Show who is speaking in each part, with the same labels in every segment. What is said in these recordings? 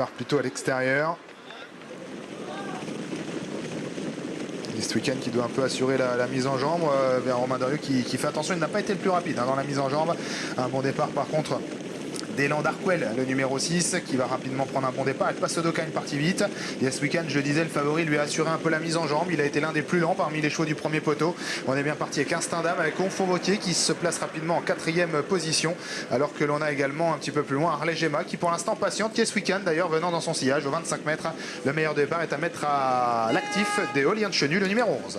Speaker 1: Part plutôt à l'extérieur. Ce week-end qui doit un peu assurer la mise en jambe vers Romain Dorieux qui fait attention, il n'a pas été le plus rapide dans la mise en jambe. Un bon départ par contre d'Elan Darquel, le numéro 6, qui va rapidement prendre un bon départ. Avec Pasodoka une partie vite. Et ce week-end, je le disais, le favori lui a assuré un peu la mise en jambe. Il a été l'un des plus lents parmi les chevaux du premier poteau. On est bien parti avec Instinct Dame, avec Onfon Vautier qui se place rapidement en 4e position. Alors que l'on a également un petit peu plus loin Harley Gemma qui pour l'instant patiente, qui est ce week-end d'ailleurs venant dans son sillage au 25 mètres. Le meilleur départ est à mettre à l'actif des Oliens de Chenu, le numéro 11.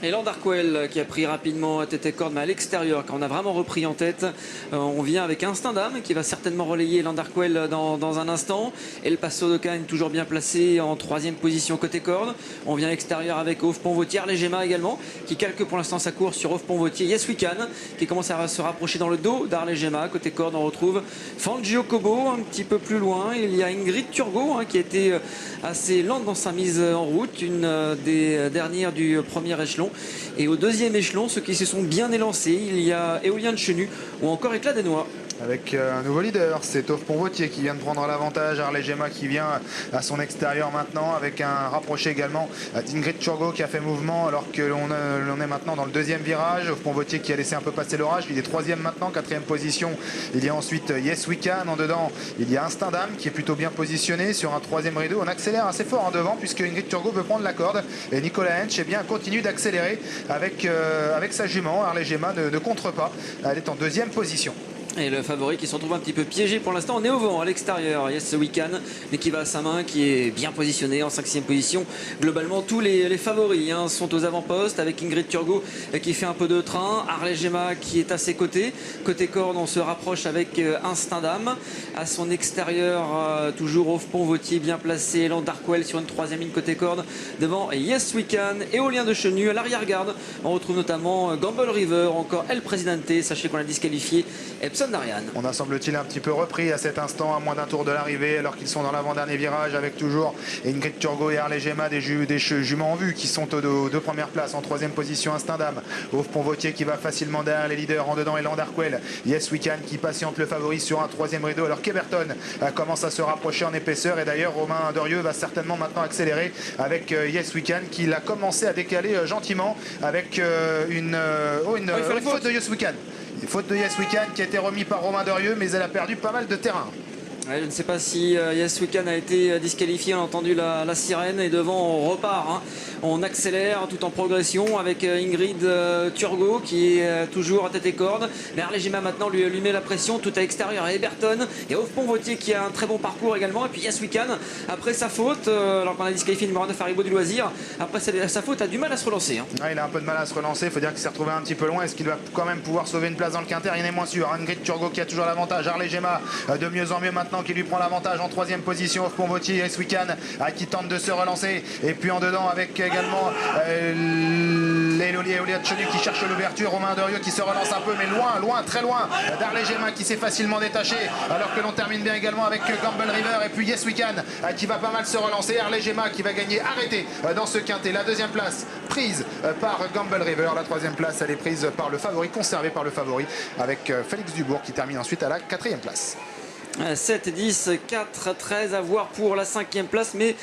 Speaker 2: Elan Darquel qui a pris rapidement tête et corde, mais à l'extérieur, quand on a vraiment repris en tête, on vient avec Instinct Dame qui va certainement relayer Elan Darquel dans un instant. Et le Paso de Cannes toujours bien placé en 3e position côté corde. On vient à l'extérieur avec Off Pont-Vautier, les Gemma également, qui calque pour l'instant sa course sur Off Pont-Vautier. Yes We Can qui commence à se rapprocher dans le dos d'Arles Gemma. Côté corde, on retrouve Fangio Kobo un petit peu plus loin. Il y a Ingrid Turgot qui a été assez lente dans sa mise en route, une des dernières du premier échelon. Et au 2e échelon, ceux qui se sont bien élancés, il y a Éolien de Chenu ou encore Éclat des Noix.
Speaker 1: Avec un nouveau leader, c'est Off Pont-Vautier qui vient de prendre l'avantage. Harley Gemma qui vient à son extérieur maintenant, avec un rapproché également d'Ingrid Turgot qui a fait mouvement alors que l'on est maintenant dans le 2e virage. Off Pont-Vautier qui a laissé un peu passer l'orage, il est 3e maintenant, 4e position. Il y a ensuite Yes We Can en dedans. Il y a Instinct Dame qui est plutôt bien positionné sur un 3e rideau. On accélère assez fort en devant puisque Ingrid Turgot veut prendre la corde et Nicolas Hench continue d'accélérer avec sa jument. Harley Gemma ne contre pas, elle est en 2e position.
Speaker 2: Et le favori qui se retrouve un petit peu piégé pour l'instant, on est au vent à l'extérieur. Yes We Can, mais qui va à sa main, qui est bien positionné en 5e position. Globalement, tous les favoris sont aux avant-postes avec Ingrid Turgot qui fait un peu de train. Harley Gemma qui est à ses côtés. Côté corde, on se rapproche avec Instinct Dame. À son extérieur, toujours Off Pont-Vautier bien placé. Elan Darquel sur une 3e ligne côté corde. Devant Yes We Can, Éolien de Chenu. À l'arrière-garde, on retrouve notamment Gamble River, encore El Presidente. Sachez qu'on a disqualifié Epson d'Ariane.
Speaker 1: On a semble-t-il un petit peu repris à cet instant, à moins d'un tour de l'arrivée, alors qu'ils sont dans l'avant-dernier virage avec toujours Ingrid Turgot et Harley Gemma, des juments en vue qui sont aux 2 premières places. En 3e position, Instinct Dame. Off Pont-Vautier qui va facilement derrière les leaders. En dedans, Elan Darquel. Yes We Can qui patiente le favori sur un 3e rideau, alors qu'Eberton commence à se rapprocher en épaisseur. Et d'ailleurs, Romain Dorieux va certainement maintenant accélérer avec Yes We Can qui l'a commencé à décaler gentiment avec une faute de Yes We Can. Une faute de Yes We Can qui a été remis par Romain Dorieux, mais elle a perdu pas mal de terrain.
Speaker 2: Ouais, je ne sais pas si Yes We Can a été disqualifié, on a entendu la sirène et devant on repart. On accélère tout en progression avec Ingrid Turgot qui est toujours à tête et corde. Mais Harley Gemma maintenant lui met la pression tout à l'extérieur à Eberton. Et Off Pont-Vautier qui a un très bon parcours également. Et puis Yes We Can, après sa faute, alors qu'on a disqualifié le numéro 9 Haribo du Loisir, après sa faute a du mal à se relancer.
Speaker 1: Ouais, il a un peu de mal à se relancer, il faut dire qu'il s'est retrouvé un petit peu loin. Est-ce qu'il va quand même pouvoir sauver une place dans le quintet? Rien n'est moins sûr. Ingrid Turgot qui a toujours l'avantage. Harley Gemma de mieux en mieux maintenant qui lui prend l'avantage en 3e position. Off Pont-Vautier, Yes We Can qui tente de se relancer. Et puis en dedans avec également Éolien de Chenu qui cherche l'ouverture. Romain Dorieux qui se relance un peu, mais loin, très loin d'Harley Gemma qui s'est facilement détaché. Alors que l'on termine bien également avec Gamble River et puis Yes We Can qui va pas mal se relancer. Harley Gemma qui va gagner arrêté dans ce quintet. La 2e place prise par Gamble River. La 3e place elle est prise par le favori, conservée par le favori avec Félix Dubourg qui termine ensuite à la 4e place.
Speaker 2: 7, 10, 4, 13 à voir pour la 5e place, mais